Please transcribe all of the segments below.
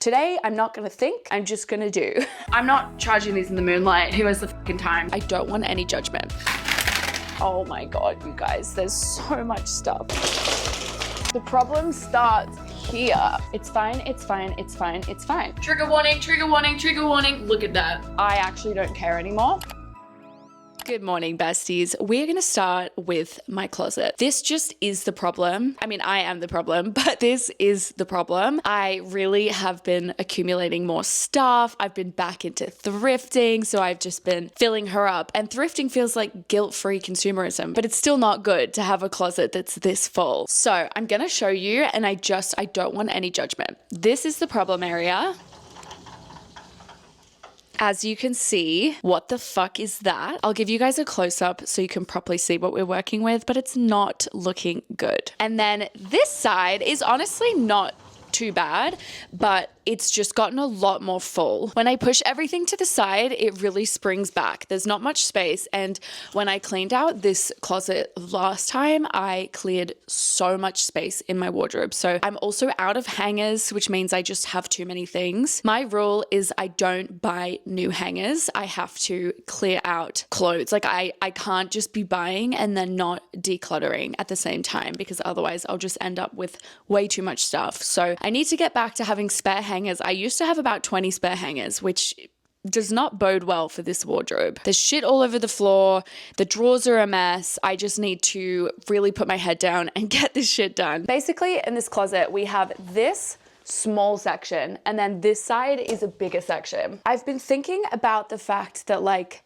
Today, I'm not gonna think, I'm just gonna do. I'm not charging these in the moonlight. Who has the fucking time? I don't want any judgment. Oh my God, you guys, there's so much stuff. The problem starts here. It's fine, it's fine, it's fine, it's fine. Trigger warning, trigger warning, trigger warning. Look at that. I actually don't care anymore. Good morning, besties. We're going to start with my closet. This just is the problem. I mean, I am the problem, but this is the problem. I really have been accumulating more stuff. I've been back into thrifting, so I've just been filling her up. And thrifting feels like guilt-free consumerism, but it's still not good to have a closet that's this full. So I'm going to show you, and I don't want any judgment. This is the problem area. As you can see, what the fuck is that? I'll give you guys a close-up so you can properly see what we're working with, but it's not looking good. And then this side is honestly not too bad, but it's just gotten a lot more full. When I push everything to the side, it really springs back. There's not much space. And when I cleaned out this closet last time, I cleared so much space in my wardrobe. So I'm also out of hangers, which means I just have too many things. My rule is I don't buy new hangers. I have to clear out clothes. Like I can't just be buying and then not decluttering at the same time, because otherwise I'll just end up with way too much stuff. So I need to get back to having spare hangers. I used to have about 20 spare hangers, which does not bode well for this wardrobe. There's shit all over the floor. The drawers are a mess. I just need to really put my head down and get this shit done. Basically, in this closet, we have this small section, and then this side is a bigger section. I've been thinking about the fact that, like,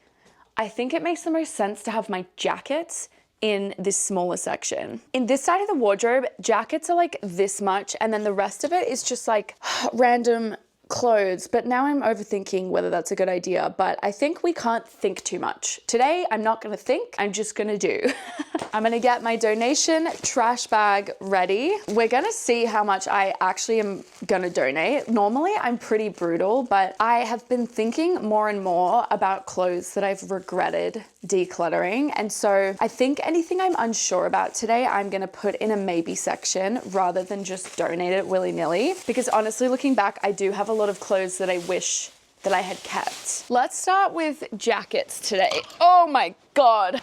I think it makes the most sense to have my jackets in this smaller section. In this side of the wardrobe, jackets are like this much, and then the rest of it is just like random clothes. But now I'm overthinking whether that's a good idea, but I think we can't think too much. Today, I'm not gonna think, I'm just gonna do. I'm gonna get my donation trash bag ready. We're gonna see how much I actually am gonna donate. Normally, I'm pretty brutal, but I have been thinking more and more about clothes that I've regretted decluttering. And so I think anything I'm unsure about today, I'm gonna put in a maybe section rather than just donate it willy-nilly. Because honestly, looking back, I do have a lot of clothes that I wish that I had kept. Let's start with jackets today. Oh my God.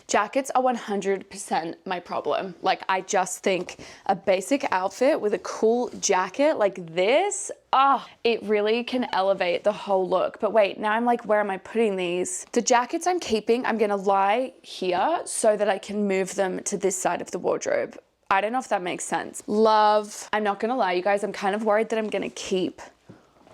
Jackets are 100% my problem. Like, I just think a basic outfit with a cool jacket like this, it really can elevate the whole look. But wait, now I'm like, where am I putting these? The jackets I'm keeping, I'm gonna lie here so that I can move them to this side of the wardrobe. I don't know if that makes sense. Love, I'm not gonna lie, you guys, I'm kind of worried that I'm gonna keep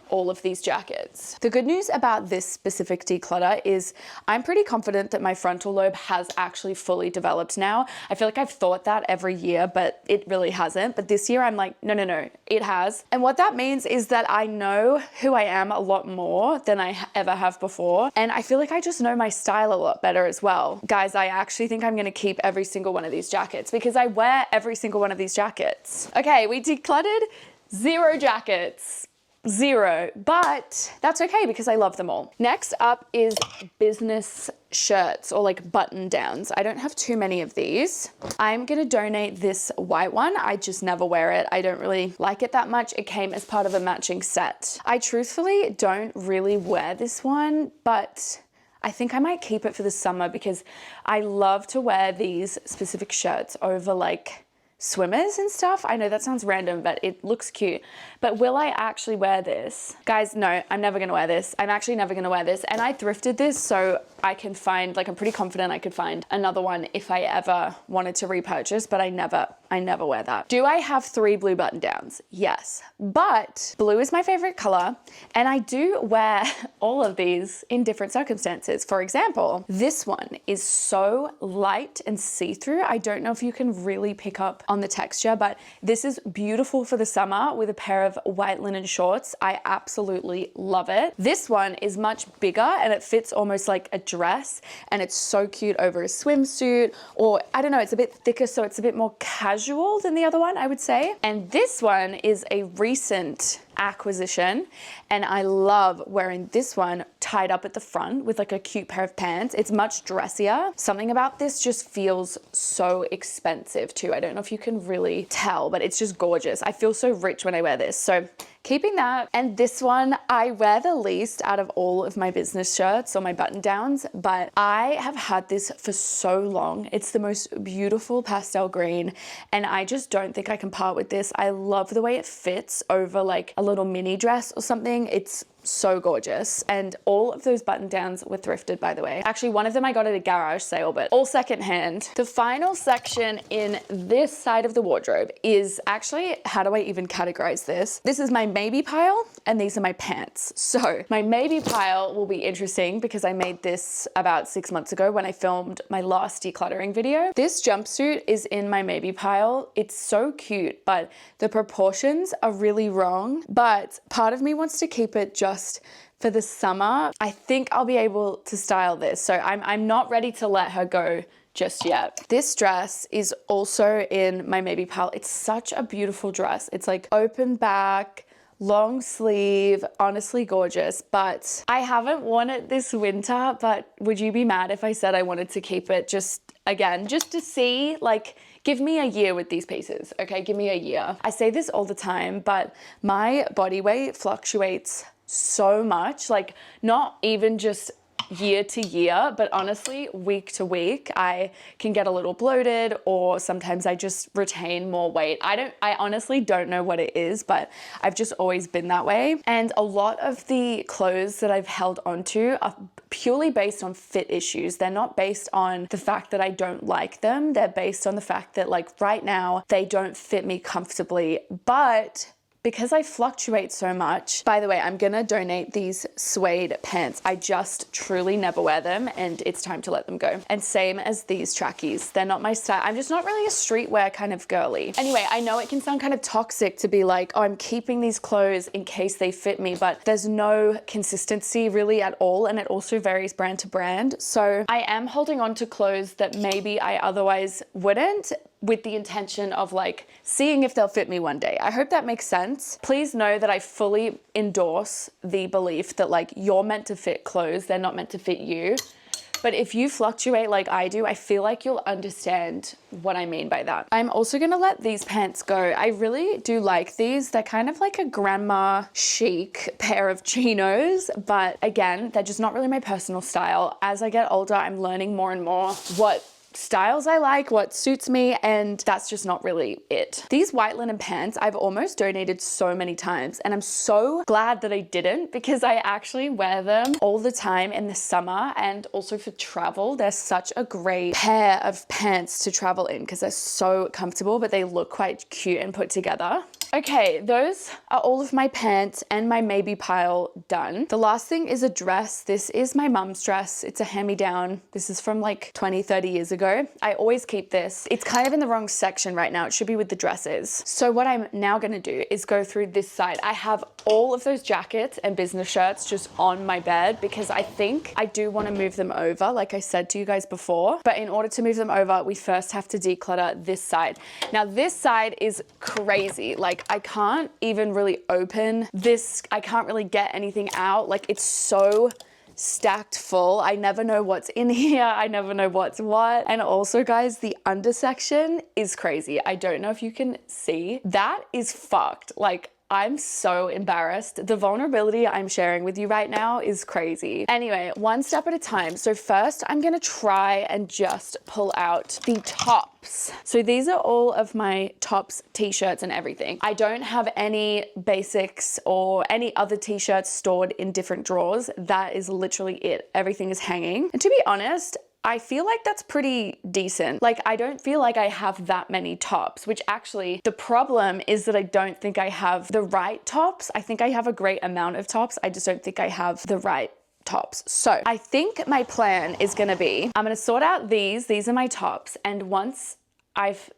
all of these jackets. The good news about this specific declutter is I'm pretty confident that my frontal lobe has actually fully developed now. I feel like I've thought that every year, but it really hasn't. But this year I'm like, no, it has. And what that means is that I know who I am a lot more than I ever have before. And I feel like I just know my style a lot better as well. Guys, I actually think I'm gonna keep every single one of these jackets because I wear every single one of these jackets. Okay, we decluttered 0 jackets. 0, but that's okay because I love them all. Next up is business shirts or like button downs. I don't have too many of these. I'm gonna donate this white one. I just never wear it. I don't really like it that much. It came as part of a matching set. I truthfully don't really wear this one, but I think I might keep it for the summer because I love to wear these specific shirts over like swimmers and stuff. I know that sounds random, but it looks cute. But will I actually wear this? Guys, no, I'm never gonna wear this. I'm actually never gonna wear this. And I thrifted this so I can find, like, I'm pretty confident I could find another one if I ever wanted to repurchase, but I never wear that. Do I have 3 blue button downs? Yes, but blue is my favorite color. And I do wear all of these in different circumstances. For example, this one is so light and see-through. I don't know if you can really pick up on the texture, but this is beautiful for the summer with a pair of white linen shorts. I absolutely love it. This one is much bigger and it fits almost like a dress, and it's so cute over a swimsuit, or I don't know, it's a bit thicker, so it's a bit more casual than the other one, I would say. And this one is a recent acquisition, and I love wearing this one tied up at the front with like a cute pair of pants. It's much dressier. Something about this just feels so expensive too. I don't know if you can really tell, but it's just gorgeous. I feel so rich when I wear this. So keeping that. And this one, I wear the least out of all of my business shirts or my button downs, but I have had this for so long. It's the most beautiful pastel green, and I just don't think I can part with this. I love the way it fits over like a little mini dress or something. It's so gorgeous. And all of those button downs were thrifted, by the way. Actually, one of them I got at a garage sale, but all secondhand. The final section in this side of the wardrobe is actually, how do I even categorize this? This is my maybe pile, and these are my pants. So my maybe pile will be interesting because I made this about 6 months ago when I filmed my last decluttering video. This jumpsuit is in my maybe pile. It's so cute, but the proportions are really wrong. But part of me wants to keep it just for the summer. I think I'll be able to style this. So I'm not ready to let her go just yet. This dress is also in my maybe pile. It's such a beautiful dress. It's like open back, long sleeve, honestly gorgeous, but I haven't worn it this winter. But would you be mad if I said I wanted to keep it just to see, like, give me a year with these pieces, okay? Give me a year. I say this all the time, but my body weight fluctuates so much, like not even just year to year, but honestly, week to week, I can get a little bloated, or sometimes I just retain more weight. I honestly don't know what it is, but I've just always been that way. And a lot of the clothes that I've held onto are purely based on fit issues. They're not based on the fact that I don't like them. They're based on the fact that, like, right now they don't fit me comfortably, but because I fluctuate so much. By the way, I'm gonna donate these suede pants. I just truly never wear them, and it's time to let them go. And same as these trackies. They're not my style. I'm just not really a streetwear kind of girly. Anyway, I know it can sound kind of toxic to be like, oh, I'm keeping these clothes in case they fit me, but there's no consistency really at all, and it also varies brand to brand. So I am holding on to clothes that maybe I otherwise wouldn't, with the intention of like seeing if they'll fit me one day. I hope that makes sense. Please know that I fully endorse the belief that, like, you're meant to fit clothes, they're not meant to fit you. But if you fluctuate like I do, I feel like you'll understand what I mean by that. I'm also gonna let these pants go. I really do like these. They're kind of like a grandma chic pair of chinos, but again, they're just not really my personal style. As I get older, I'm learning more and more what styles I like, what suits me, and that's just not really it. These white linen pants, I've almost donated so many times, and I'm so glad that I didn't, because I actually wear them all the time in the summer and also for travel. They're such a great pair of pants to travel in because they're so comfortable, but they look quite cute and put together. Okay, those are all of my pants and my maybe pile done. The last thing is a dress. This is my mum's dress. It's a hand-me-down. This is from like 20, 30 years ago. I always keep this. It's kind of in the wrong section right now. It should be with the dresses. So what I'm now gonna do is go through this side. I have all of those jackets and business shirts just on my bed because I think I do want to move them over, like I said to you guys before. But in order to move them over, we first have to declutter this side. Now this side is crazy. Like, I can't even really open this. I can't really get anything out. Like, it's so stacked full. I never know what's in here. I never know what's what. And also, guys, the undersection is crazy. I don't know if you can see. That is fucked. Like, I'm so embarrassed. The vulnerability I'm sharing with you right now is crazy. Anyway, one step at a time. So first, I'm gonna try and just pull out the tops. So these are all of my tops, t-shirts, and everything. I don't have any basics or any other t-shirts stored in different drawers. That is literally it. Everything is hanging. And to be honest, I feel like that's pretty decent. Like, I don't feel like I have that many tops, which actually the problem is that I don't think I have the right tops. I think I have a great amount of tops. I just don't think I have the right tops. So I think my plan is gonna be, I'm gonna sort out these are my tops. And once I've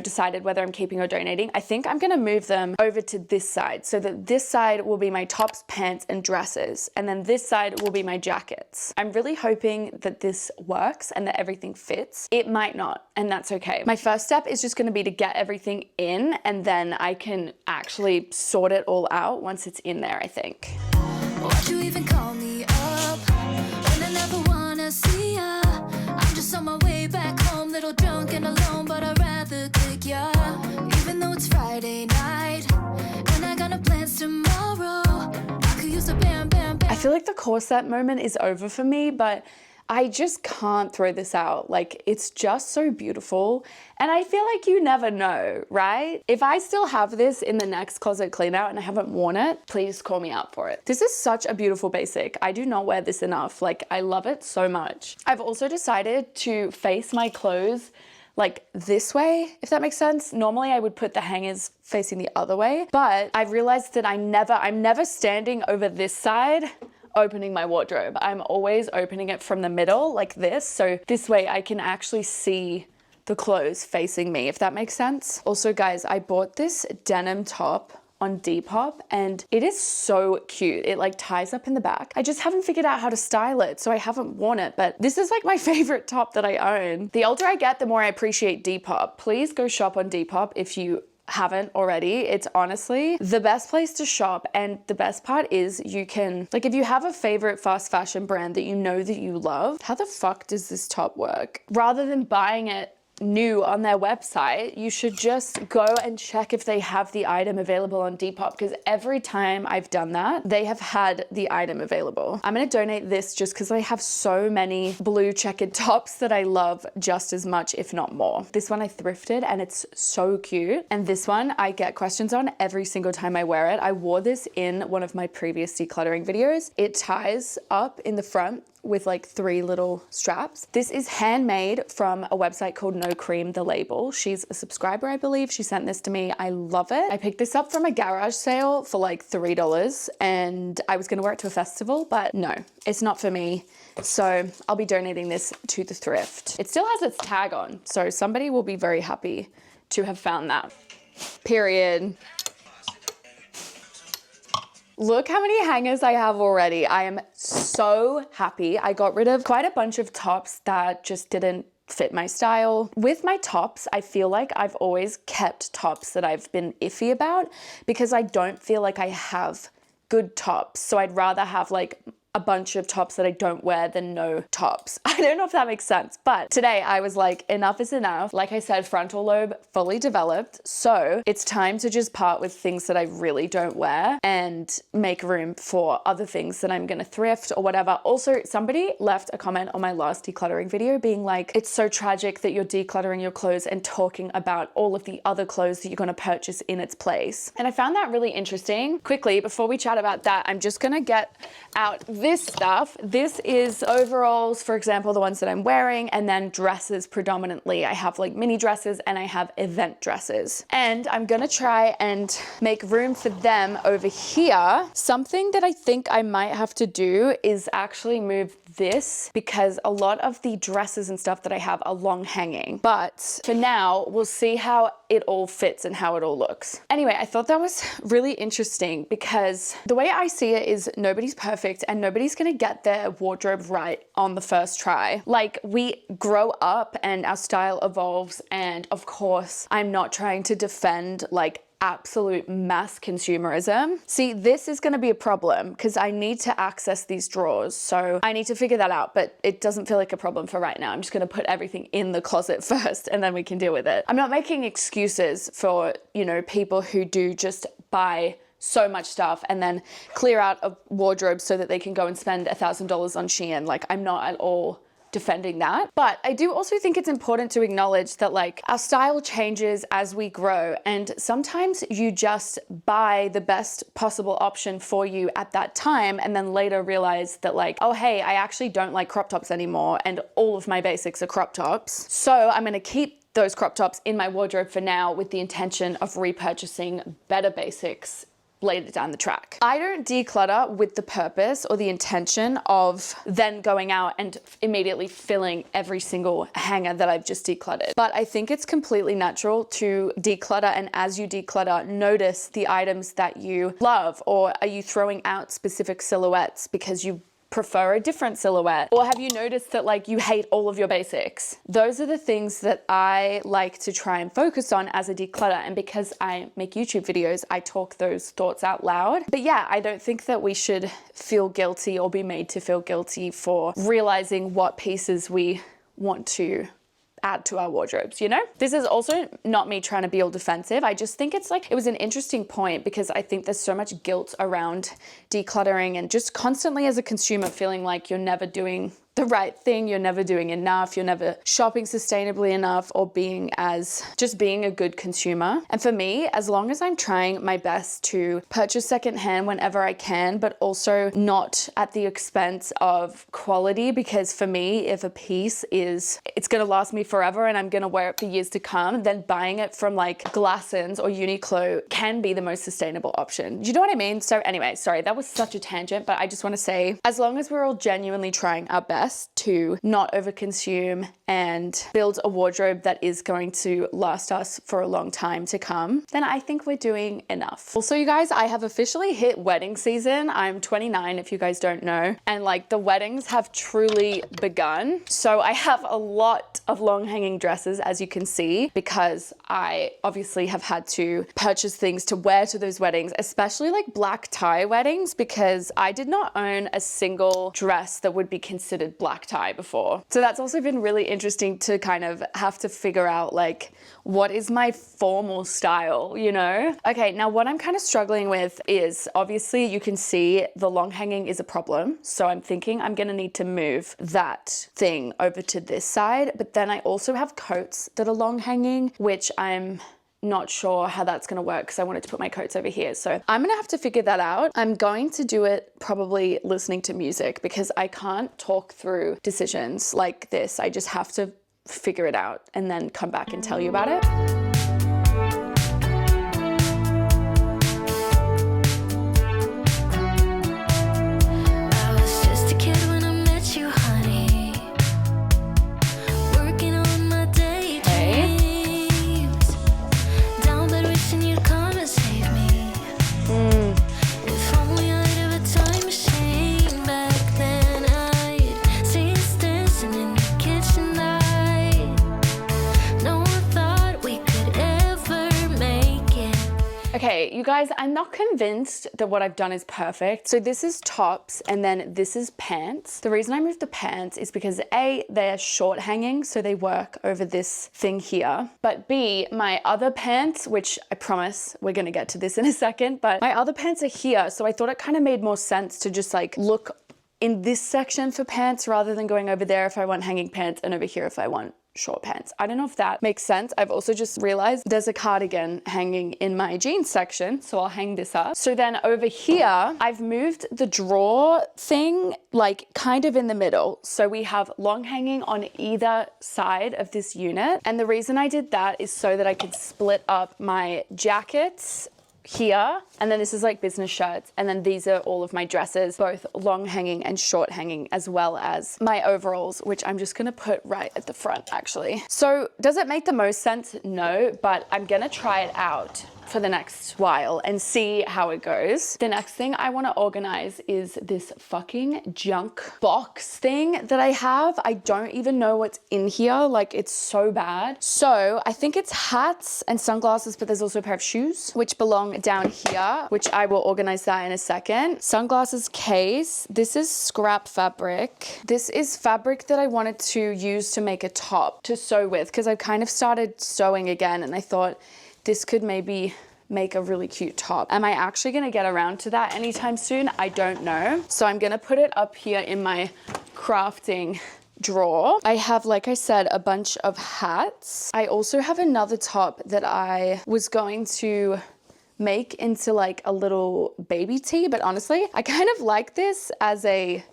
decided whether I'm keeping or donating, I think I'm gonna move them over to this side so that this side will be my tops, pants, and dresses. And then this side will be my jackets. I'm really hoping that this works and that everything fits. It might not, and that's okay. My first step is just gonna be to get everything in, and then I can actually sort it all out once it's in there, I think. Why'd you even call me up when I never wanna see ya? I'm just on my way back home, little drunk and alone, but I'd rather kick ya. Even though it's Friday night and I got no plans tomorrow, feel like the corset moment is over for me, but I just can't throw this out. Like, it's just so beautiful. And I feel like you never know, right? If I still have this in the next closet clean out and I haven't worn it, please call me out for it. This is such a beautiful basic. I do not wear this enough. Like, I love it so much. I've also decided to face my clothes like this way, if that makes sense. Normally I would put the hangers facing the other way, but I've realized that I'm never standing over this side opening my wardrobe. I'm always opening it from the middle like this. So this way I can actually see the clothes facing me, if that makes sense. Also guys, I bought this denim top on Depop and it is so cute. It like ties up in the back. I just haven't figured out how to style it, so I haven't worn it, but this is like my favorite top that I own. The older I get, the more I appreciate Depop. Please go shop on Depop if you haven't already. It's honestly the best place to shop, and the best part is you can, like, if you have a favorite fast fashion brand that you know that you love, how the fuck does this top work? Rather than buying it new on their website, you should just go and check if they have the item available on Depop, because every time I've done that, they have had the item available. I'm gonna donate this just because I have so many blue checkered tops that I love just as much, if not more. This one I thrifted and it's so cute. And this one I get questions on every single time I wear it. I wore this in one of my previous decluttering videos. It ties up in the front with like 3 little straps. This is handmade from a website called No Cream The Label. She's a subscriber, I believe. She sent this to me. I love it. I picked this up from a garage sale for like $3 and I was gonna wear it to a festival, but no, it's not for me. So I'll be donating this to the thrift. It still has its tag on, so somebody will be very happy to have found that. Period. Look how many hangers I have already. I am so happy. I got rid of quite a bunch of tops that just didn't fit my style. With my tops, I feel like I've always kept tops that I've been iffy about because I don't feel like I have good tops. So I'd rather have like a bunch of tops that I don't wear than no tops. I don't know if that makes sense, but today I was like, enough is enough. Like I said, frontal lobe fully developed. So it's time to just part with things that I really don't wear and make room for other things that I'm gonna thrift or whatever. Also, somebody left a comment on my last decluttering video being like, it's so tragic that you're decluttering your clothes and talking about all of the other clothes that you're gonna purchase in its place. And I found that really interesting. Quickly, before we chat about that, I'm just gonna get out this stuff. This is overalls, for example, the ones that I'm wearing, and then dresses predominantly. I have like mini dresses and I have event dresses. And I'm gonna try and make room for them over here. Something that I think I might have to do is actually move this because a lot of the dresses and stuff that I have are long hanging. But for now, we'll see how it all fits and how it all looks. Anyway, I thought that was really interesting because the way I see it is nobody's perfect and nobody's gonna get their wardrobe right on the first try. Like, we grow up and our style evolves, and of course, I'm not trying to defend like absolute mass consumerism. See, this is gonna be a problem because I need to access these drawers. So I need to figure that out, but it doesn't feel like a problem for right now. I'm just gonna put everything in the closet first and then we can deal with it. I'm not making excuses for, you know, people who do just buy so much stuff and then clear out a wardrobe so that they can go and spend $1,000 on Shein. Like, I'm not at all defending that. But I do also think it's important to acknowledge that like our style changes as we grow, and sometimes you just buy the best possible option for you at that time and then later realize that like, oh hey, I actually don't like crop tops anymore and all of my basics are crop tops. So I'm gonna keep those crop tops in my wardrobe for now with the intention of repurchasing better basics later down the track. I don't declutter with the purpose or the intention of then going out and immediately filling every single hanger that I've just decluttered. But I think it's completely natural to declutter, and as you declutter, notice the items that you love, or are you throwing out specific silhouettes because you prefer a different silhouette? Or have you noticed that like you hate all of your basics? Those are the things that I like to try and focus on as a declutter. And because I make YouTube videos, I talk those thoughts out loud. But yeah, I don't think that we should feel guilty or be made to feel guilty for realizing what pieces we want to add to our wardrobes, you know? This is also not me trying to be all defensive. I just think it's like, it was an interesting point because I think there's so much guilt around decluttering and just constantly as a consumer feeling like you're never doing the right thing, you're never doing enough, you're never shopping sustainably enough or being a good consumer. And for me, as long as I'm trying my best to purchase secondhand whenever I can, but also not at the expense of quality, because for me, if a piece it's gonna last me forever and I'm gonna wear it for years to come, then buying it from like Glassons or Uniqlo can be the most sustainable option. Do you know what I mean? So anyway, sorry, that was such a tangent, but I just wanna say, as long as we're all genuinely trying our best to not overconsume and build a wardrobe that is going to last us for a long time to come, then I think we're doing enough. Also, you guys, I have officially hit wedding season. I'm 29 if you guys don't know, and like the weddings have truly begun. So I have a lot of long hanging dresses, as you can see, because I obviously have had to purchase things to wear to those weddings, especially like black tie weddings, because I did not own a single dress that would be considered black tie before. So that's also been really interesting to kind of have to figure out like, what is my formal style, you know? Okay, now what I'm kind of struggling with is obviously you can see the long hanging is a problem. So I'm thinking I'm gonna need to move that thing over to this side. But then I also have coats that are long hanging, which I'm not sure how that's gonna work because I wanted to put my coats over here. So I'm gonna have to figure that out. I'm going to do it probably listening to music because I can't talk through decisions like this. I just have to figure it out and then come back and tell you about it. Okay, you guys, I'm not convinced that what I've done is perfect. So this is tops and then this is pants. The reason I moved the pants is because A, they're short hanging, so they work over this thing here. But B, my other pants, which I promise we're gonna get to this in a second, but my other pants are here. So I thought it kind of made more sense to just like look in this section for pants rather than going over there if I want hanging pants and over here if I want short pants. I don't know if that makes sense. I've also just realized there's a cardigan hanging in my jeans section, so I'll hang this up. So then over here, I've moved the drawer thing like kind of in the middle. So we have long hanging on either side of this unit. And the reason I did that is so that I could split up my jackets here, and then this is like business shirts, and then these are all of my dresses, both long hanging and short hanging, as well as my overalls, which I'm just gonna put right at the front actually. So does it make the most sense? No, but I'm gonna try it out for the next while and see how it goes. The next thing I want to organize is this fucking junk box thing that I have. I don't even know what's in here. Like, it's so bad. So I think it's hats and sunglasses, but there's also a pair of shoes which belong down here, which I will organize that in a second. Sunglasses case. This is scrap fabric. This is fabric that I wanted to use to make a top to sew with, because I've kind of started sewing again, and I thought this could maybe make a really cute top. Am I actually gonna get around to that anytime soon? I don't know. So I'm gonna put it up here in my crafting drawer. I have, like I said, a bunch of hats. I also have another top that I was going to make into like a little baby tee, but honestly, I kind of like this as a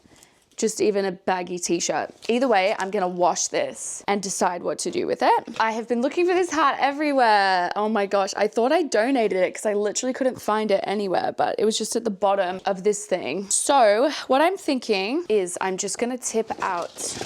just even a baggy t-shirt. Either way, I'm gonna wash this and decide what to do with it. I have been looking for this hat everywhere. Oh my gosh, I thought I donated it because I literally couldn't find it anywhere, but it was just at the bottom of this thing. So what I'm thinking is I'm just gonna tip out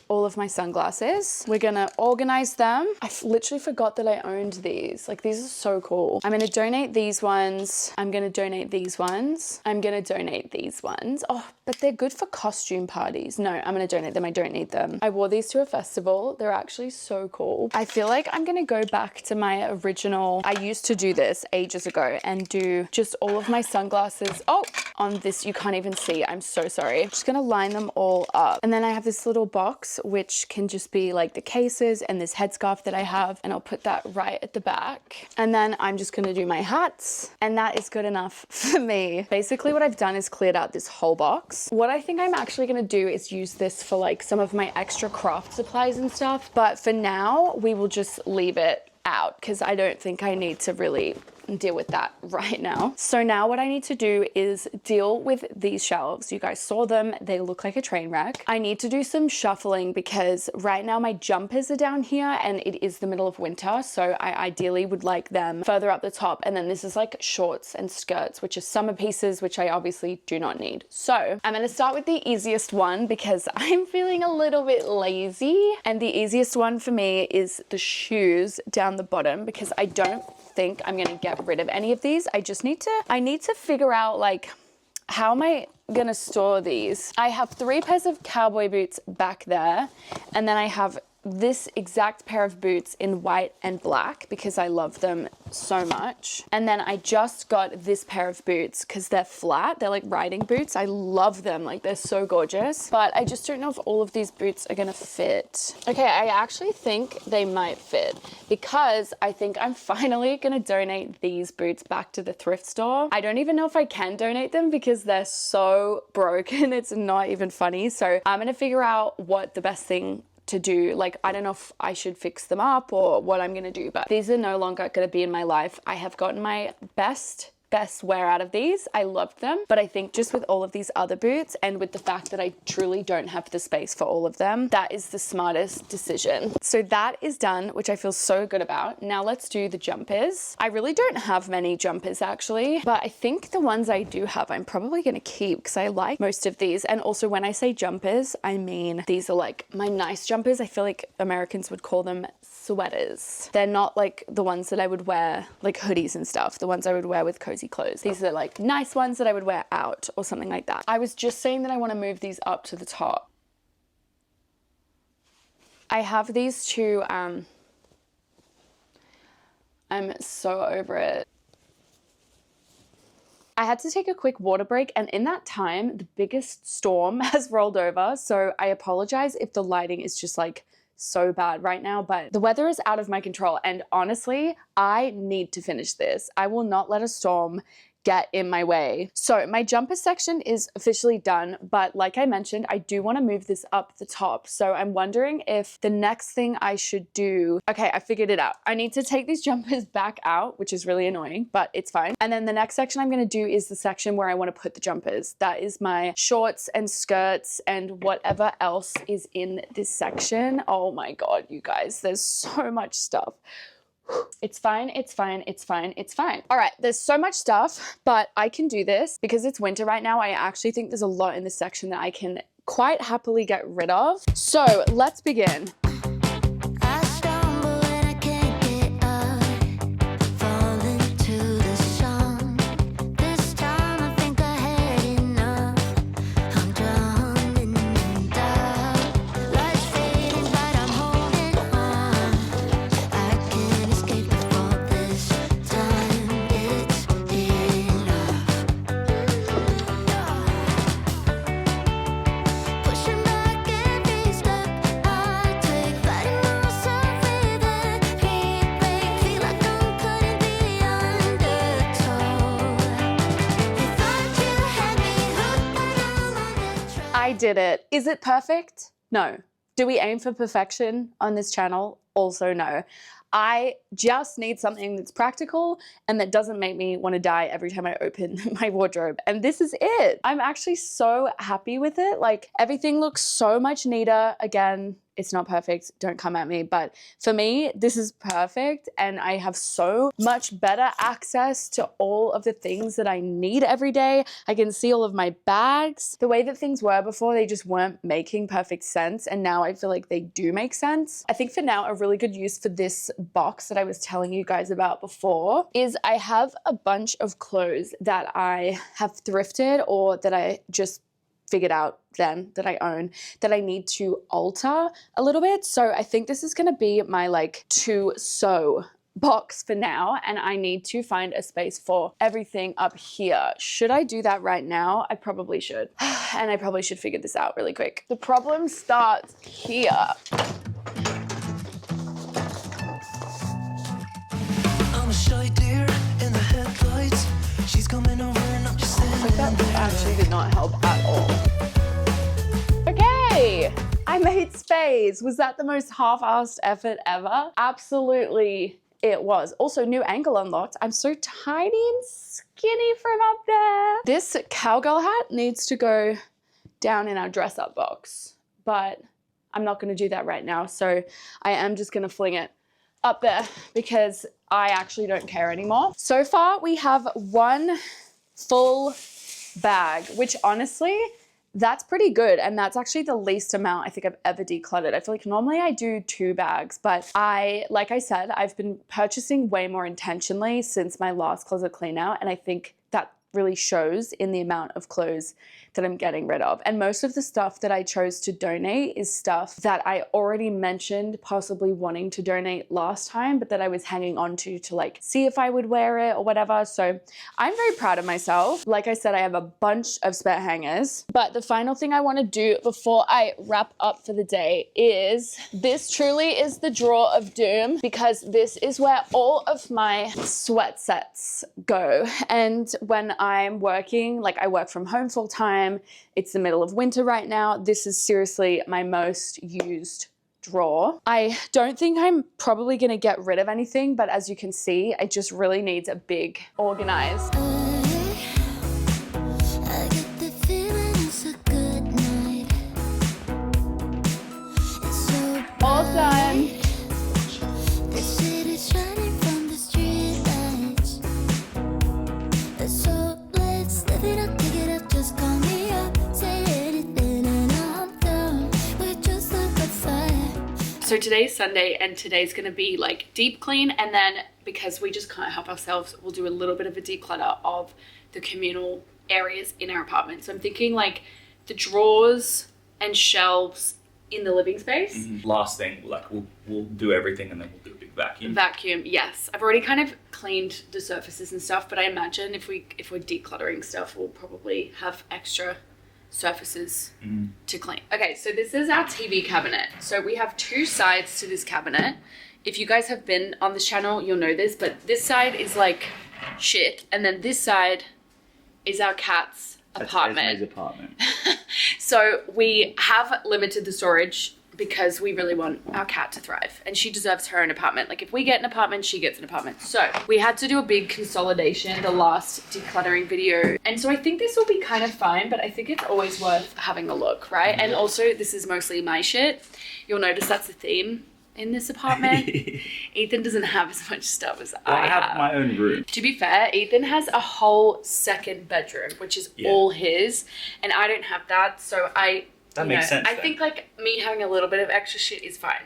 all of my sunglasses. We're gonna organize them. I literally forgot that I owned these. Like, these are so cool. I'm gonna donate these ones. I'm gonna donate these ones. I'm gonna donate these ones. Oh, but they're good for costume parties. No, I'm gonna donate them. I don't need them. I wore these to a festival. They're actually so cool. I feel like I'm gonna go back to my original. I used to do this ages ago and do just all of my sunglasses. Oh, on this, you can't even see. I'm so sorry. I'm just gonna line them all up. And then I have this little box which can just be like the cases and this headscarf that I have, and I'll put that right at the back. And then I'm just gonna do my hats, and that is good enough for me. Basically what I've done is cleared out this whole box. What I think I'm actually gonna do is use this for like some of my extra craft supplies and stuff, but for now we will just leave it out because I don't think I need to really deal with that right now. So now what I need to do is deal with these shelves. You guys saw them, they look like a train wreck. I need to do some shuffling because right now my jumpers are down here and it is the middle of winter, so I ideally would like them further up the top, and then this is like shorts and skirts, which are summer pieces, which I obviously do not need. So I'm gonna start with the easiest one because I'm feeling a little bit lazy, and the easiest one for me is the shoes down the bottom because I don't think I'm gonna get rid of any of these. I need to figure out like, how am I gonna store these? I have 3 pairs of cowboy boots back there, and then I have this exact pair of boots in white and black because I love them so much. And then I just got this pair of boots because they're flat. They're like riding boots. I love them. Like, they're so gorgeous. But I just don't know if all of these boots are gonna fit. Okay, I actually think they might fit because I think I'm finally gonna donate these boots back to the thrift store. I don't even know if I can donate them because they're so broken. It's not even funny. So I'm gonna figure out what the best thing to do. Like, I don't know if I should fix them up or what I'm gonna do, but these are no longer gonna be in my life. I have gotten my best wear out of these. I loved them, but I think just with all of these other boots and with the fact that I truly don't have the space for all of them, that is the smartest decision. So that is done, which I feel so good about. Now let's do the jumpers. I really don't have many jumpers actually, but I think the ones I do have, I'm probably gonna keep because I like most of these. And also when I say jumpers, I mean, these are like my nice jumpers. I feel like Americans would call them sweaters. They're not like the ones that I would wear, like hoodies and stuff, the ones I would wear with cozy clothes. These are like nice ones that I would wear out or something like that. I was just saying that I want to move these up to the top. I have these two, I'm so over it. I had to take a quick water break, and in that time, the biggest storm has rolled over, so I apologize if the lighting is just like so bad right now, but the weather is out of my control, and honestly, I need to finish this. I will not let a storm get in my way. So my jumper section is officially done, but like I mentioned, I do want to move this up the top. So I'm wondering if the next thing I should do, okay, I figured it out. I need to take these jumpers back out, which is really annoying, but it's fine. And then the next section I'm going to do is the section where I want to put the jumpers. That is my shorts and skirts and whatever else is in this section. Oh my God, you guys, there's so much stuff. It's fine, it's fine, it's fine, it's fine. All right, there's so much stuff, but I can do this because it's winter right now. I actually think there's a lot in this section that I can quite happily get rid of. So let's begin. I stumble and I can't get up, fall into the song. This time I think I had enough. I'm drowning in doubt. Life's fading, but I'm holding on. I can't escape the fault this time. It's enough. Pushing back every step I take, fighting myself with every break. Feel like I'm cutting the undertow. You thought you had me hooked, but I'm on the track. I did it. Is it perfect? No. Do we aim for perfection on this channel? Also no. I just need something that's practical and that doesn't make me want to die every time I open my wardrobe. And this is it. I'm actually so happy with it. Like, everything looks so much neater. Again, it's not perfect, don't come at me, but for me, this is perfect, and I have so much better access to all of the things that I need every day. I can see all of my bags. The way that things were before, they just weren't making perfect sense, and now I feel like they do make sense. I think for now, a really good use for this box that I was telling you guys about before is I have a bunch of clothes that I have thrifted or that I just figured out then that I own that I need to alter a little bit. So I think this is going to be my like to sew box for now, and I need to find a space for everything up here. Should I do that right now? I probably should. And I probably should figure this out really quick. The problem starts here. I'm a shy deer in the headlights. She's coming over and I'm just standing That there. actually did not help at all. Okay, I made space. Was that the most half-assed effort ever? Absolutely it was. Also, new angle unlocked. I'm so tiny and skinny from up there. This cowgirl hat needs to go down in our dress-up box, but I'm not gonna do that right now. So I am just gonna fling it up there because I actually don't care anymore. So far, we have one full bag, which honestly, that's pretty good. And that's actually the least amount I think I've ever decluttered. I feel like normally I do 2 bags, but like I said, I've been purchasing way more intentionally since my last closet clean out. And I think that really shows in the amount of clothes that I'm getting rid of. And most of the stuff that I chose to donate is stuff that I already mentioned possibly wanting to donate last time, but that I was hanging on to like see if I would wear it or whatever. So I'm very proud of myself. Like I said, I have a bunch of spare hangers, but the final thing I want to do before I wrap up for the day is this truly is the drawer of doom, because this is where all of my sweat sets go. And when I'm working, like I work from home full time, it's the middle of winter right now. This is seriously my most used drawer. I don't think I'm probably gonna get rid of anything, but as you can see, it just really needs a big organize. I get the feeling it's a good night. It's so All done. the city's shining from the streetlights. So let's live it up, pick it up, just call me up. Say anything and I'm down. We just look at fire. So today's Sunday and today's gonna be like deep clean, and then because we just can't help ourselves, we'll do a little bit of a declutter of the communal areas in our apartment. So I'm thinking like the drawers and shelves in the living space. Last thing, like we'll do everything and then we'll do a big vacuum. Vacuum, yes. I've already kind of cleaned the surfaces and stuff, but I imagine if we're decluttering stuff, we'll probably have extra surfaces to clean. Okay, so this is our TV cabinet. So we have 2 sides to this cabinet. If you guys have been on this channel, you'll know this, but this side is like shit, and then this side is our cat's apartment. Esme's apartment. So we have limited the storage because we really want our cat to thrive, and she deserves her own apartment. Like if we get an apartment, she gets an apartment. So we had to do a big consolidation, the last decluttering video. And so I think this will be kind of fine, but I think it's always worth having a look, right? And also this is mostly my shit. You'll notice that's a theme in this apartment. Ethan doesn't have as much stuff as I have. my own room. To be fair, Ethan has a whole second bedroom, which is all his, and I don't have that. So That makes sense. I think like me having a little bit of extra shit is fine.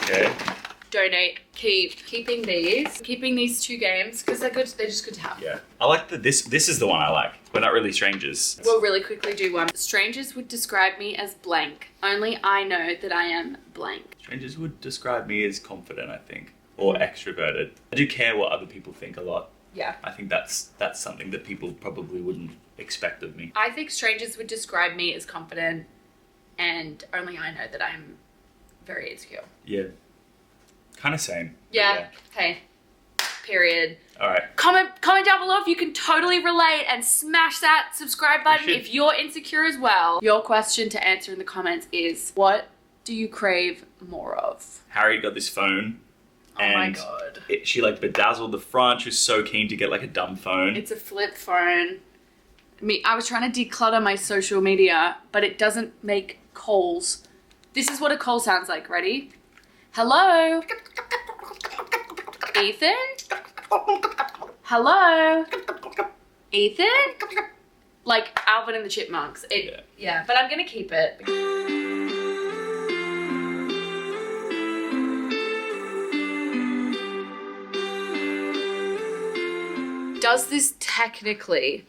Okay. Donate, keeping these 2 games because they're good. They're just good to have. Yeah. I like this is the one I like. We're not really strangers. We'll really quickly do one. Strangers would describe me as blank. Only I know that I am blank. Strangers would describe me as confident, I think, or extroverted. I do care what other people think a lot. Yeah. I think that's something that people probably wouldn't expect of me. I think strangers would describe me as confident, and only I know that I'm very insecure. Yeah. Kind of same. Yeah. Hey. Period. All right. Comment down below if you can totally relate, and smash that subscribe button if you're insecure as well. Your question to answer in the comments is, what do you crave more of? Harriet got this phone. Oh my and god. She like bedazzled the front. She was so keen to get like a dumb phone. It's a flip phone. I was trying to declutter my social media, but it doesn't make calls. This is what a call sounds like. Ready? Hello? Ethan? Hello? Ethan? Like Alvin and the Chipmunks. Yeah, but I'm gonna keep it. Does this technically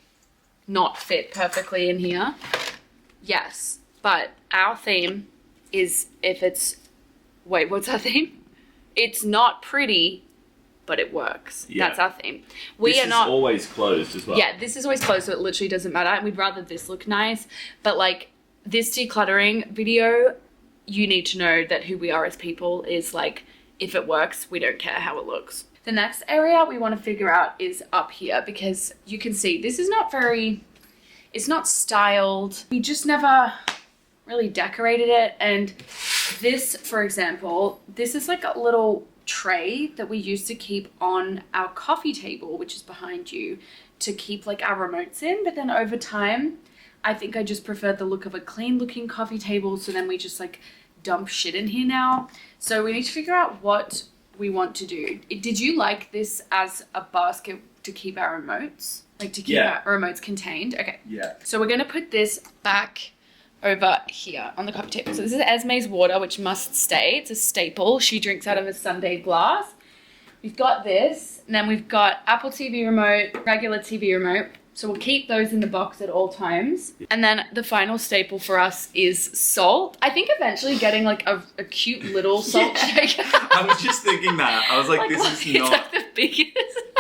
not fit perfectly in here? Yes, but our theme is if it's... Wait, what's our theme? It's not pretty, but it works. Yeah. That's our theme. This is always closed as well. Yeah, this is always closed, so it literally doesn't matter. And we'd rather this look nice, but like this decluttering video, you need to know that who we are as people is like, if it works, we don't care how it looks. The next area we want to figure out is up here, because you can see this is not very, it's not styled. We just never really decorated it. And this, for example, this is like a little tray that we used to keep on our coffee table, which is behind you, to keep like our remotes in. But then over time, I think I just preferred the look of a clean looking coffee table. So then we just like dump shit in here now. So we need to figure out what we want to do. Did you like this as a basket to keep our remotes? Like to keep our remotes contained? Okay. Yeah. So we're going to put this back over here on the coffee table. So this is Esme's water, which must stay. It's a staple. She drinks out of a Sunday glass. We've got this, and then we've got Apple TV remote, regular TV remote. So we'll keep those in the box at all times. And then the final staple for us is salt. I think eventually getting like a cute little salt shaker. I was just thinking that. I was like, this is it's not. like the biggest.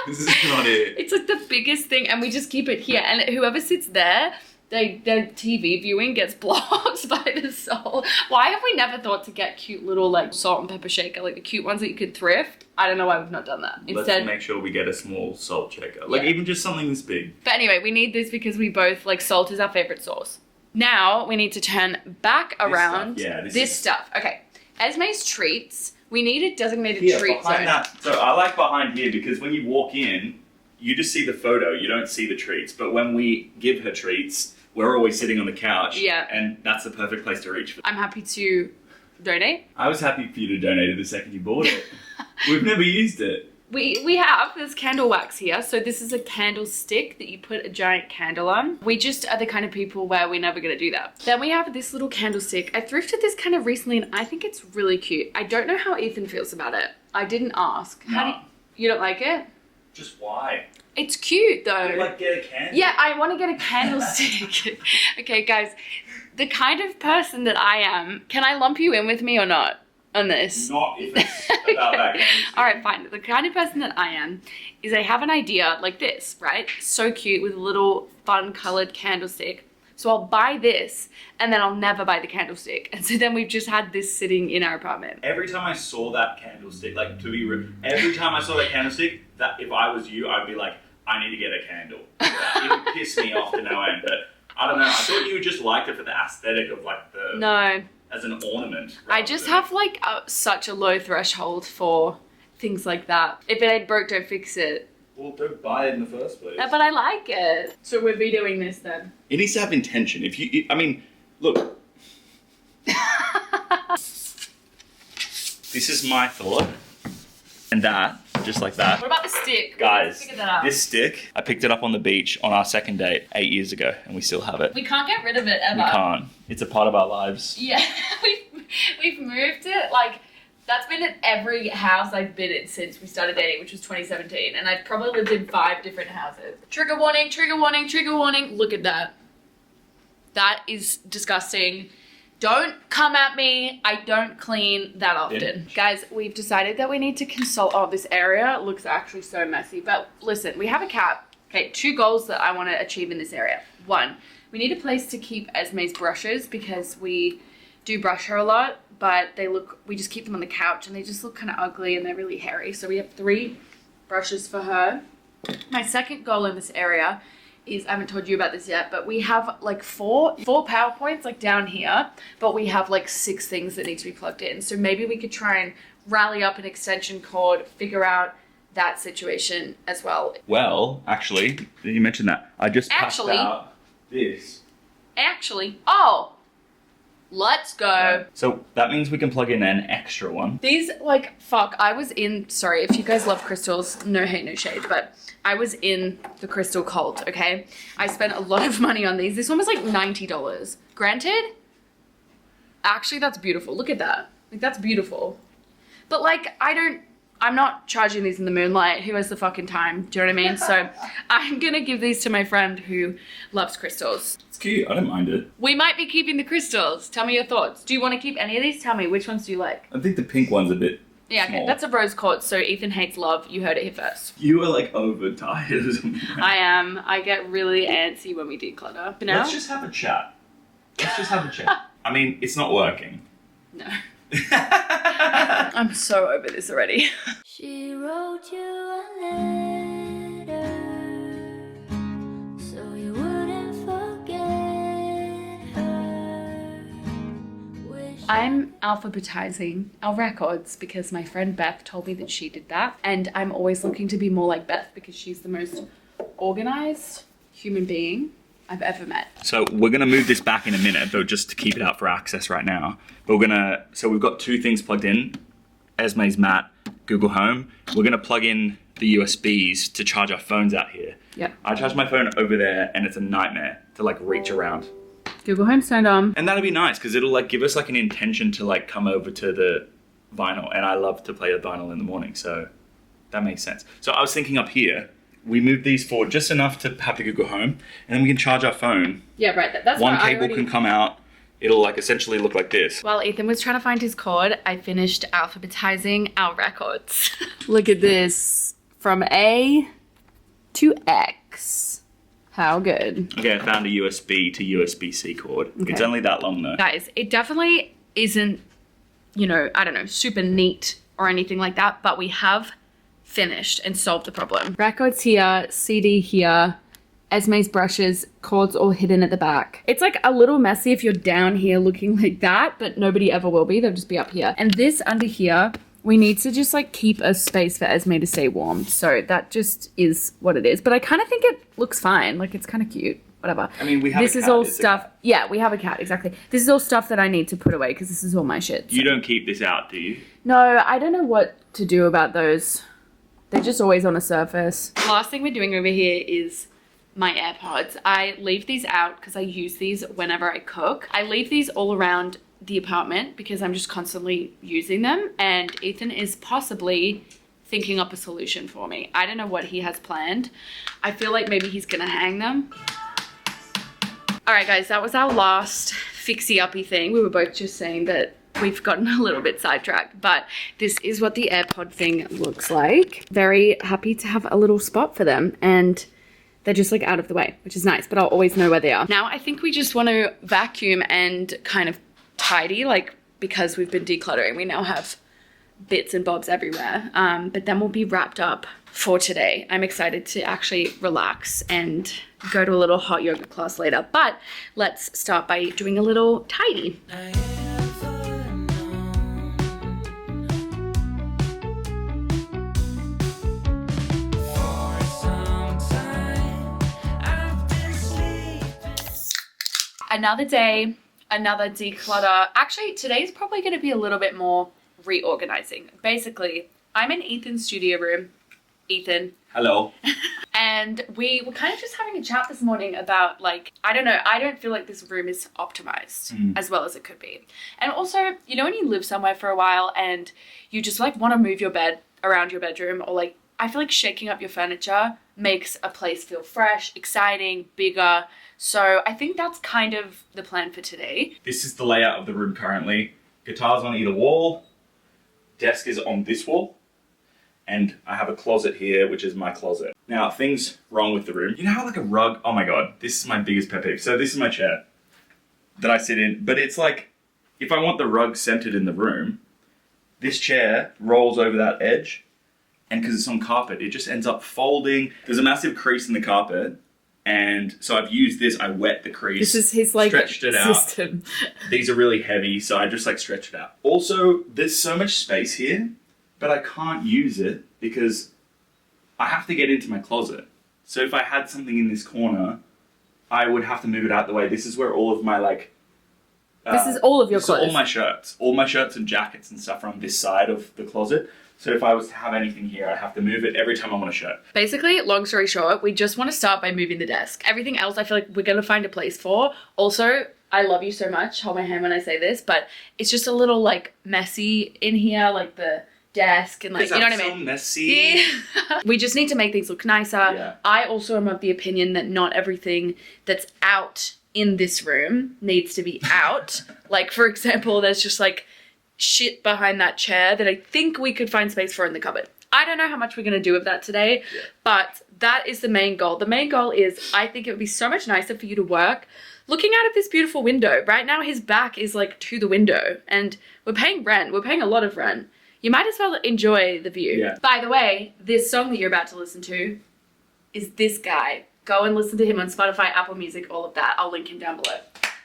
This is not it. It's like the biggest thing, and we just keep it here. And whoever sits there, their TV viewing gets blocked by the salt. Why have we never thought to get cute little like salt and pepper shaker, like the cute ones that you could thrift? I don't know why we've not done that. Let's make sure we get a small salt shaker. Like even just something this big. But anyway, we need this because we both like salt is our favorite sauce. Now we need to turn back around this stuff. Okay, Esme's treats. We need a designated treat zone. So I like behind here because when you walk in, you just see the photo. You don't see the treats. But when we give her treats, we're always sitting on the couch. Yeah. And that's the perfect place to reach for. I'm happy to donate. I was happy for you to donate it the second you bought it. We've never used it. We have, there's candle wax here. So this is a candlestick that you put a giant candle on. We just are the kind of people where we're never gonna do that. Then we have this little candlestick. I thrifted this kind of recently and I think it's really cute. I don't know how Ethan feels about it. I didn't ask. No. How do you don't like it? Just why? It's cute though. You like get a candle? Yeah, I want to get a candlestick. Okay, guys, the kind of person that I am, can I lump you in with me or not on this? Not if it's about that candlestick. All right, fine. The kind of person that I am is I have an idea like this, right? So cute with a little fun colored candlestick. So I'll buy this and then I'll never buy the candlestick. And so then we've just had this sitting in our apartment. Every time I saw that candlestick, like every time I saw that candlestick, that if I was you, I'd be like, I need to get a candle. It would piss me off to no end. But I don't know. I thought you just liked it for the aesthetic of like the No. as an ornament. I just have like such a low threshold for things like that. If it ain't broke, don't fix it. Well, don't buy it in the first place. But I like it. So we'll be doing this then. It needs to have intention. I mean, look. This is my thought. And that, just like that. What about the stick? Guys, Figure that out. this stick, I picked it up on the beach on our second date 8 years ago, and we still have it. We can't get rid of it ever. We can't. It's a part of our lives. Yeah, we've moved it. Like, that's been at every house I've been in since we started dating, which was 2017. And I've probably lived in 5 different houses. Trigger warning, trigger warning, trigger warning. Look at that. That is disgusting. Don't come at me. I don't clean that often. Yeah. Guys, we've decided that we need to consult. Oh, this area looks actually so messy. But listen, we have a cat. Okay, 2 goals that I want to achieve in this area. 1, we need a place to keep Esme's brushes because we do brush her a lot, but we just keep them on the couch and they just look kind of ugly and they're really hairy. So we have 3 brushes for her. My second goal in this area is, I haven't told you about this yet, but we have like 4 PowerPoints like down here, but we have like 6 things that need to be plugged in. So maybe we could try and rally up an extension cord, figure out that situation as well. Well, actually, you mentioned that. I just passed out this. Oh, let's go. Yeah. So that means we can plug in an extra one. These, like, fuck, sorry, if you guys love crystals, no hate, no shade, but I was in the crystal cult, okay? I spent a lot of money on these. This one was like $90. Granted, actually, that's beautiful. Look at that. Like, that's beautiful. But, like, I'm not charging these in the moonlight. Who has the fucking time? Do you know what I mean? So I'm going to give these to my friend who loves crystals. It's cute. I don't mind it. We might be keeping the crystals. Tell me your thoughts. Do you want to keep any of these? Tell me, which ones do you like? I think the pink one's a bit Yeah, okay. small. That's a rose quartz, so Ethan hates love. You heard it here first. You are like overtired or something. I am. I get really antsy when we declutter. For now? Let's just have a chat. I mean, it's not working. No. I'm so over this already. She wrote you a letter so you wouldn't forget her. I'm alphabetizing our records because my friend Beth told me that she did that. And I'm always looking to be more like Beth because she's the most organized human being I've ever met. So we're gonna move this back in a minute, though, just to keep it out for access right now. But so we've got two things plugged in: Esme's mat, Google Home. We're gonna plug in the USBs to charge our phones out here. Yep. I charge my phone over there, and it's a nightmare to like reach around. Google Home's turned on. And that'd be nice because it'll like give us like an intention to like come over to the vinyl, and I love to play the vinyl in the morning, so that makes sense. So I was thinking up here, we move these forward just enough to have the Google Home, and then we can charge our phone. Yeah, right. That's One what I cable already... can come out. It'll like essentially look like this. While Ethan was trying to find his cord, I finished alphabetizing our records. Look at this. From A to X. How good. Okay, I found a USB to USB-C cord. Okay. It's only that long though. Guys, it definitely isn't, you know, I don't know, super neat or anything like that, but we have finished and solved the problem. Records here, CD here, Esme's brushes, cords all hidden at the back. It's like a little messy if you're down here looking like that, but nobody ever will be. They'll just be up here. And this under here, we need to just like keep a space for Esme to stay warm. So that just is what it is. But I kind of think it looks fine. Like it's kind of cute. Whatever. I mean, we have this a is cat. all It's a stuff. cat. Yeah, we have a cat. Exactly. This is all stuff that I need to put away because this is all my shit. You don't keep this out, do you? No, I don't know what to do about those. They're just always on a surface. The last thing we're doing over here is my AirPods. I leave these out because I use these whenever I cook. I leave these all around the apartment because I'm just constantly using them, and Ethan is possibly thinking up a solution for me. I don't know what he has planned. I feel like maybe he's gonna hang them. All right, guys, that was our last fixie-uppy thing. We were both just saying that we've gotten a little bit sidetracked, but this is what the AirPod thing looks like. Very happy to have a little spot for them, and they're just like out of the way, which is nice, but I'll always know where they are. Now I think we just want to vacuum and kind of tidy, like because we've been decluttering, we now have bits and bobs everywhere, but then we'll be wrapped up for today. I'm excited to actually relax and go to a little hot yoga class later, but let's start by doing a little tidy. Another day, another declutter. Actually, today's probably going to be a little bit more reorganizing. Basically, I'm in Ethan's studio room. Ethan. Hello. And we were kind of just having a chat this morning about, like, I don't know, I don't feel like this room is optimized as well as it could be. And also, you know when you live somewhere for a while and you just, like, want to move your bed around your bedroom, or, like, I feel like shaking up your furniture makes a place feel fresh, exciting, bigger. So I think that's kind of the plan for today. This is the layout of the room currently. Guitar's on either wall. Desk is on this wall. And I have a closet here, which is my closet. Now, things wrong with the room. You know how like a rug, oh my God, this is my biggest pet peeve. So this is my chair that I sit in, but it's like, if I want the rug centered in the room, this chair rolls over that edge, and because it's on carpet, it just ends up folding. There's a massive crease in the carpet, and so I've used this, I wet the crease. This is his like stretched it system. Out. These are really heavy, so I just like stretch it out. Also, there's so much space here, but I can't use it because I have to get into my closet. So if I had something in this corner, I would have to move it out the way. This is where all of my like... this is all of your clothes. All my shirts. All my shirts and jackets and stuff are on this side of the closet. So if I was to have anything here, I'd have to move it every time I want a shirt. Basically, long story short, we just want to start by moving the desk. Everything else I feel like we're going to find a place for. Also, I love you so much. Hold my hand when I say this, but it's just a little like messy in here, like the desk and like, you know what I mean? So messy. Yeah. We just need to make things look nicer. Yeah. I also am of the opinion that not everything that's out in this room needs to be out. Like, for example, there's just like shit behind that chair that I think we could find space for in the cupboard. I don't know how much we're going to do with that today, but that is the main goal. The main goal is I think it would be so much nicer for you to work looking out of this beautiful window. Right now his back is like to the window and we're paying rent. We're paying a lot of rent. You might as well enjoy the view. Yeah. By the way, this song that you're about to listen to is this guy. Go and listen to him on Spotify, Apple Music, all of that. I'll link him down below.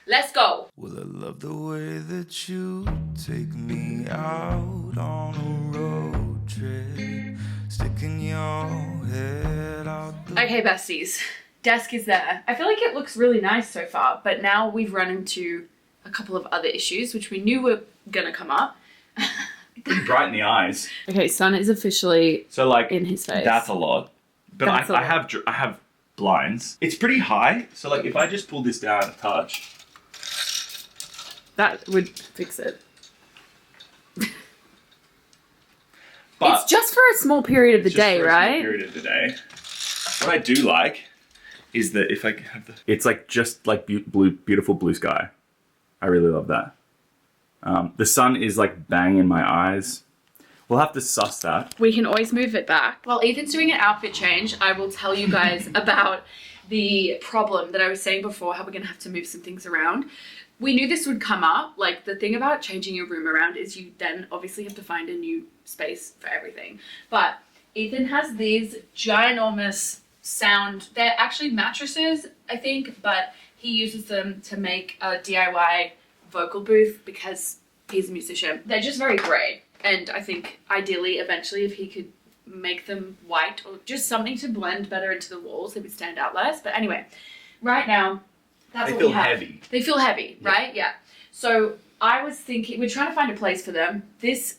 Let's go. Well, I love the way that you take me out on a road trip, sticking your head out the Okay, besties. Desk is there. I feel like it looks really nice so far, but now we've run into a couple of other issues, which we knew were gonna come up. Pretty bright in the eyes. Okay, sun is officially So like in his face. that's a lot. But That's a lot. I have blinds. It's pretty high. So like if I just pull this down a touch. That would fix it. But It's just for a small period of the just day, for a small right? period of the day. What I do like is that if I have it's like just like beautiful blue sky. I really love that. The sun is like banging my eyes. We'll have to suss that. We can always move it back. While Ethan's doing an outfit change, I will tell you guys about the problem that I was saying before, how we're gonna have to move some things around. We knew this would come up. Like the thing about changing your room around is you then obviously have to find a new space for everything. But Ethan has these ginormous they're actually mattresses, I think, but he uses them to make a DIY vocal booth because he's a musician. They're just very great. And I think ideally, eventually, if he could make them white or just something to blend better into the walls, they would stand out less. But anyway, right now, that's They what feel we have. heavy. They feel heavy, right? Yeah. So I was thinking, we're trying to find a place for them. This,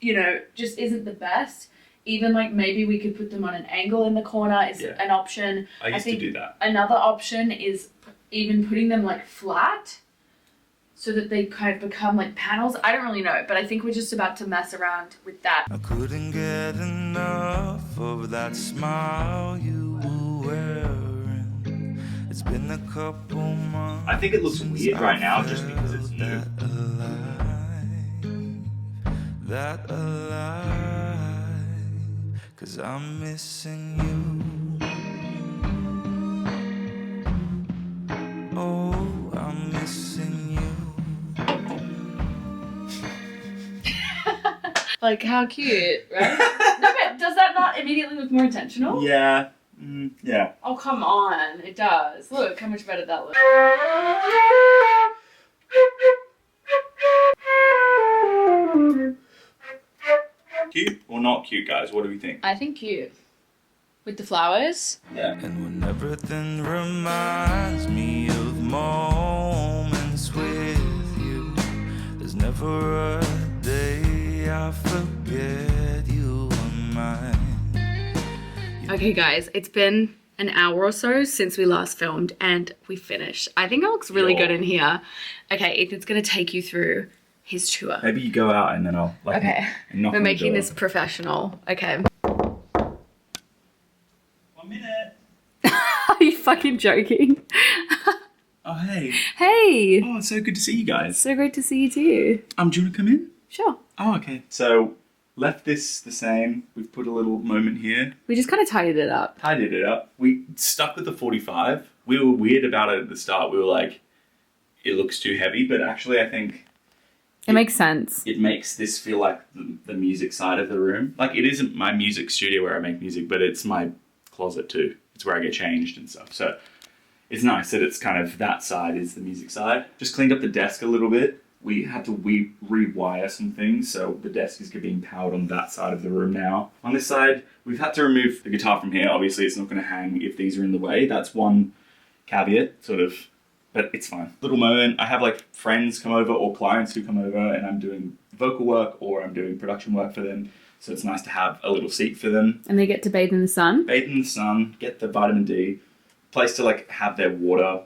just isn't the best. Even like maybe we could put them on an angle in the corner is Yeah. an option. I used to think do that. Another option is even putting them like flat so that they kind of become like panels. I don't really know, but I think we're just about to mess around with that. I couldn't get enough of that smile you were wearing. It's been a couple months. I think it looks weird right now just because it's new. That alive, 'cause I'm missing you. Oh, I'm missing you. Like how cute, right? No, but does that not immediately look more intentional? Yeah. Yeah. Oh, come on. It does. Look how much better that looks. Cute or not cute, guys? What do we think? I think cute. With the flowers. Yeah. And when everything reminds me of moments with you, there's never a day I forget you were mine. Okay, guys, it's been an hour or so since we last filmed and we finished. I think it looks really good in here. Okay, Ethan's gonna take you through his tour. Maybe you go out and then I'll Okay, knock we're on the making door. this professional. Okay. 1 minute. Are you fucking joking? Oh hey. Hey, Oh, it's so good to see you guys. so great to see you too. Do you want to come in? Sure. Oh, okay. So left this the same. We've put a little moment here. We just kind of tidied it up. Tidied it up. We stuck with the 45. We were weird about it at the start. We were like, it looks too heavy, but actually I think It makes sense. it makes this feel like the music side of the room. Like it isn't my music studio where I make music, but it's my closet too. It's where I get changed and stuff. So it's nice that it's kind of that side is the music side. Just cleaned up the desk a little bit. We had to rewire some things, so the desk is being powered on that side of the room now. On this side, we've had to remove the guitar from here. Obviously, it's not going to hang if these are in the way. That's one caveat, sort of, but it's fine. Little moment, I have like friends come over or clients who come over and I'm doing vocal work or I'm doing production work for them. So it's nice to have a little seat for them. And they get to bathe in the sun. Bathe in the sun, get the vitamin D, place to like have their water.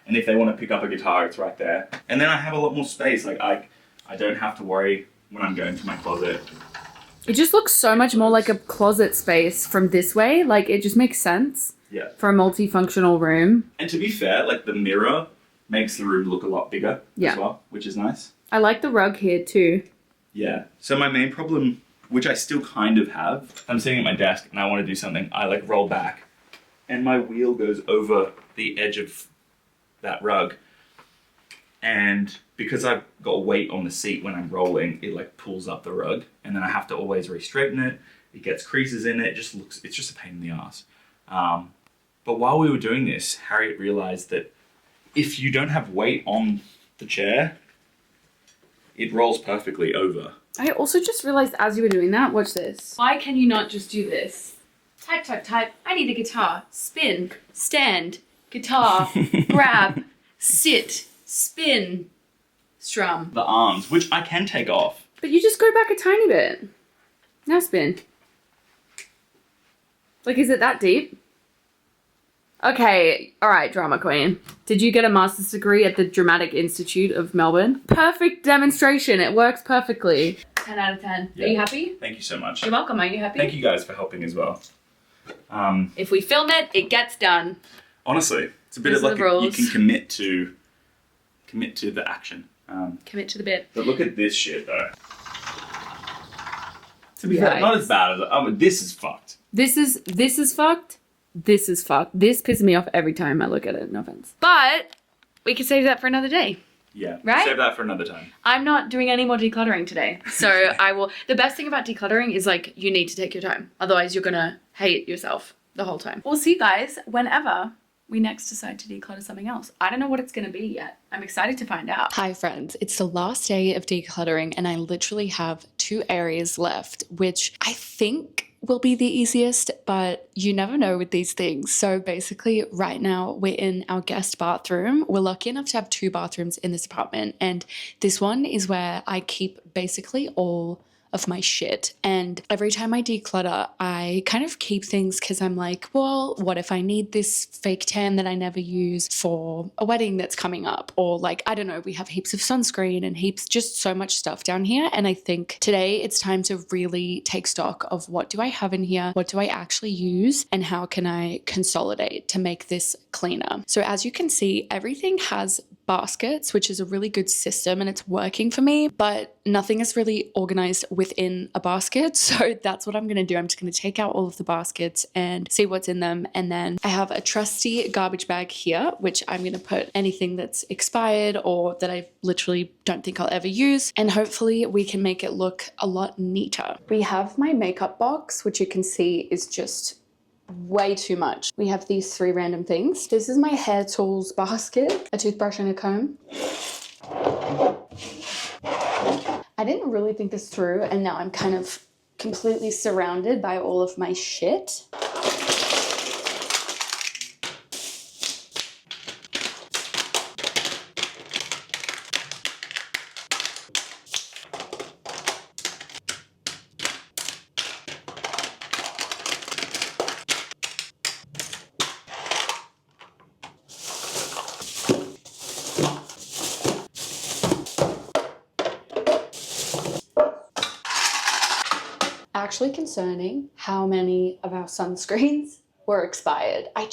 And if they want to pick up a guitar, it's right there. And then I have a lot more space. Like I don't have to worry when I'm going to my closet. It just looks so much more like a closet space from this way. Like it just makes sense Yeah. for a multifunctional room. And to be fair, like the mirror makes the room look a lot bigger Yeah. as well, which is nice. I like the rug here too. Yeah. So my main problem, which I still kind of have, I'm sitting at my desk and I want to do something. I like roll back and my wheel goes over the edge of that rug. And because I've got weight on the seat when I'm rolling, it like pulls up the rug and then I have to always re-straighten it. It gets creases in it. It's just a pain in the ass. But while we were doing this, Harriet realized that if you don't have weight on the chair, it rolls perfectly over. I also just realized as you were doing that, watch this. Why can you not just do this? Type, type, type. I need a guitar. Spin, stand, guitar, grab, sit, spin, strum. The arms, which I can take off. But you just go back a tiny bit. Now spin. Like, is it that deep? Okay, all right, drama queen. Did you get a master's degree at the Dramatic Institute of Melbourne? Perfect demonstration. It works perfectly. 10 out of 10. Yeah. Are you happy? Thank you so much. You're welcome. Are you happy? Thank you guys for helping as well. If we film it, it gets done. Honestly, it's a bit Those of are like the rules. you can commit to the action. Commit to the bit. But look at this shit though. To be fair, Yikes. not as bad as this is fucked. This is fucked. This is fucked. This pisses me off every time I look at it. No offense. But we can save that for another day. Yeah, Right? save that for another time. I'm not doing any more decluttering today. So I will. The best thing about decluttering is like you need to take your time. Otherwise, you're going to hate yourself the whole time. We'll see you guys whenever we next decide to declutter something else. I don't know what it's going to be yet. I'm excited to find out. Hi friends, it's the last day of decluttering and I literally have 2 areas left, which I think will be the easiest, but you never know with these things. So basically right now we're in our guest bathroom. We're lucky enough to have 2 bathrooms in this apartment, and this one is where I keep basically all of my shit. And every time I declutter, I kind of keep things because I'm like, well, what if I need this fake tan that I never use for a wedding that's coming up? Or like, I don't know, we have heaps of sunscreen and heaps, just so much stuff down here. And I think today it's time to really take stock of what do I have in here? What do I actually use? And how can I consolidate to make this cleaner? So as you can see, everything has baskets, which is a really good system and it's working for me, but nothing is really organized within a basket. So that's what I'm going to do. I'm just going to take out all of the baskets and see what's in them. And then I have a trusty garbage bag here, which I'm going to put anything that's expired or that I literally don't think I'll ever use. And hopefully we can make it look a lot neater. We have my makeup box, which you can see is just way too much. We have these 3 random things. This is my hair tools basket, a toothbrush and a comb. I didn't really think this through, and now I'm kind of completely surrounded by all of my shit. Actually concerning how many of our sunscreens were expired. I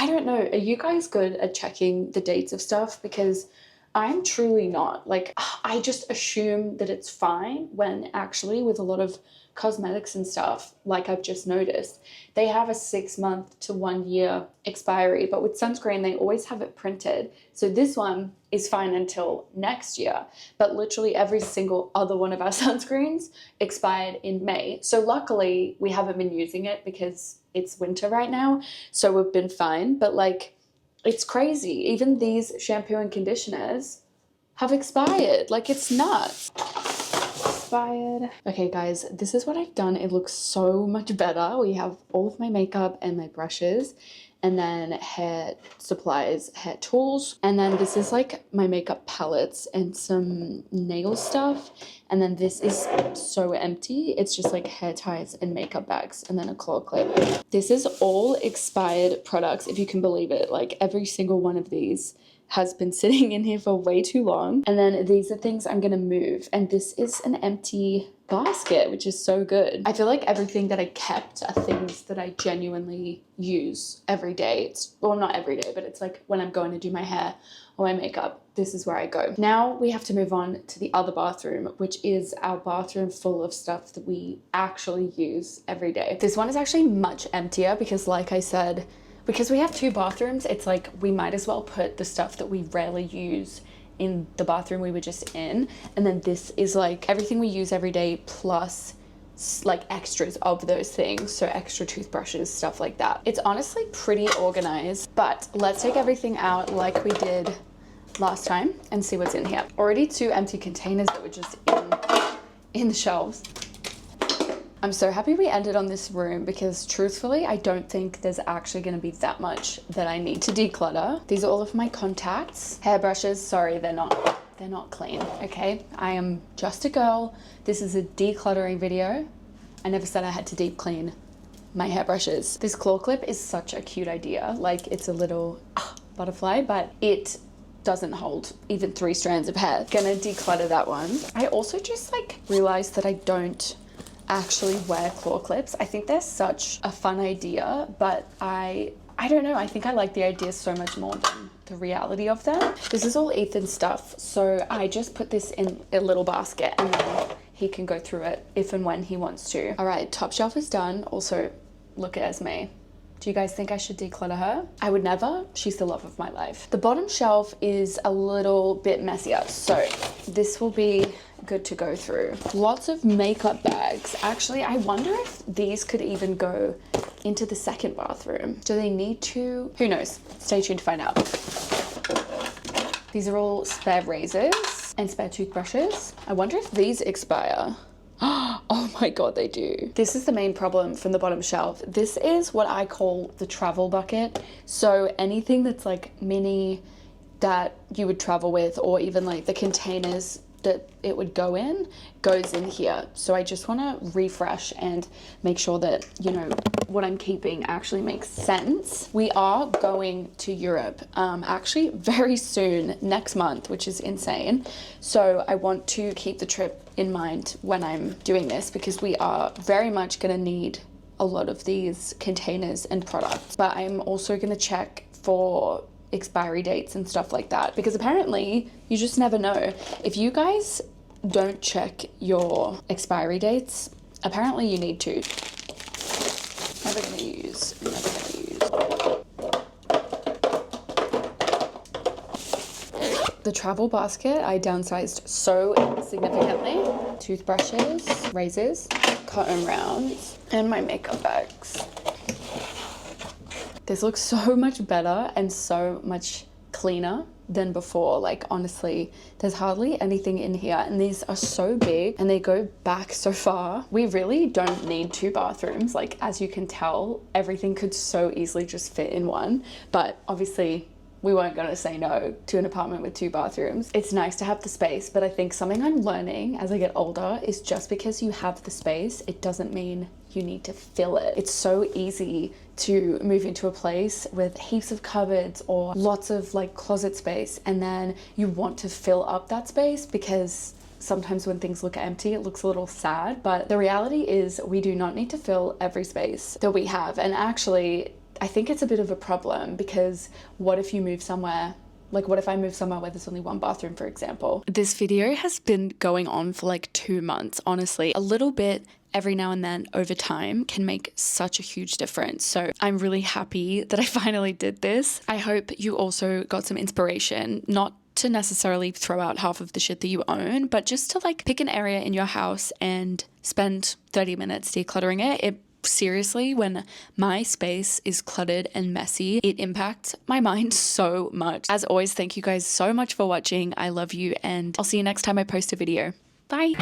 don't know, are you guys good at checking the dates of stuff? Because I'm truly not. Like, I just assume that it's fine when actually with a lot of cosmetics and stuff, like I've just noticed, they have a 6 month to 1 year expiry, but with sunscreen, they always have it printed. So this one is fine until next year, but literally every single other one of our sunscreens expired in May. So luckily we haven't been using it because it's winter right now. So we've been fine, but like, it's crazy. Even these shampoo and conditioners have expired. Like, it's nuts. Expired. Okay guys, this is what I've done. It looks so much better. We have all of my makeup and my brushes, and then hair supplies, hair tools, and then this is like my makeup palettes and some nail stuff, and then this is so empty. It's just like hair ties and makeup bags and then a claw clip. This is all expired products, if you can believe it. Like every single one of these has been sitting in here for way too long. And then these are things I'm gonna move. And this is an empty basket, which is so good. I feel like everything that I kept are things that I genuinely use every day. It's, well, not every day, but it's like when I'm going to do my hair or my makeup, this is where I go. Now we have to move on to the other bathroom, which is our bathroom full of stuff that we actually use every day. This one is actually much emptier because, like I said, because we have 2 bathrooms, it's like we might as well put the stuff that we rarely use in the bathroom we were just in. And then this is like everything we use every day plus like extras of those things. So extra toothbrushes, stuff like that. It's honestly pretty organized, but let's take everything out like we did last time and see what's in here. Already 2 empty containers that were just in the shelves. I'm so happy we ended on this room because truthfully, I don't think there's actually going to be that much that I need to declutter. These are all of my contacts. Hairbrushes, sorry, they're not clean, okay? I am just a girl. This is a decluttering video. I never said I had to deep clean my hairbrushes. This claw clip is such a cute idea. Like, it's a little butterfly, but it doesn't hold even 3 strands of hair. Gonna declutter that one. I also just like realized that I don't actually wear claw clips. I think they're such a fun idea, but I don't know, I think I like the idea so much more than the reality of them. This is all Ethan's stuff, so I just put this in a little basket and then he can go through it if and when he wants to. All right, top shelf is done. Also, look at Esme. Do you guys think I should declutter her? I would never. She's the love of my life. The bottom shelf is a little bit messier, so this will be good to go through. Lots of makeup bags. Actually, I wonder if these could even go into the second bathroom. Do they need to? Who knows? Stay tuned to find out. These are all spare razors and spare toothbrushes. I wonder if these expire. Oh my god, they do. This is the main problem from the bottom shelf. This is what I call the travel bucket. So anything that's like mini that you would travel with, or even like the containers that it would go in, goes in here. So I just want to refresh and make sure that, you know, what I'm keeping actually makes sense. We are going to Europe actually very soon, next month, which is insane. So I want to keep the trip in mind when I'm doing this, because we are very much going to need a lot of these containers and products. But I'm also going to check for expiry dates and stuff like that, because apparently you just never know. If you guys don't check your expiry dates, apparently you need to. Never gonna use. The travel basket I downsized so significantly. Toothbrushes, razors, cotton rounds, and my makeup bags. This looks so much better and so much cleaner than before. Like, honestly, there's hardly anything in here, and these are so big and they go back so far. We really don't need 2 bathrooms. Like, as you can tell, everything could so easily just fit in one, but obviously we weren't going to say no to an apartment with 2 bathrooms. It's nice to have the space, but I think something I'm learning as I get older is just because you have the space, it doesn't mean you need to fill it. It's so easy to move into a place with heaps of cupboards or lots of like closet space, and then you want to fill up that space because sometimes when things look empty, it looks a little sad. But the reality is we do not need to fill every space that we have. And actually, I think it's a bit of a problem, because what if you move somewhere, like what if I move somewhere where there's only 1 bathroom, for example? This video has been going on for like 2 months, honestly. A little bit every now and then over time can make such a huge difference. So I'm really happy that I finally did this. I hope you also got some inspiration, not to necessarily throw out half of the shit that you own, but just to like pick an area in your house and spend 30 minutes decluttering it. Seriously, when my space is cluttered and messy, it impacts my mind so much. As always, thank you guys so much for watching. I love you, and I'll see you next time I post a video. Bye.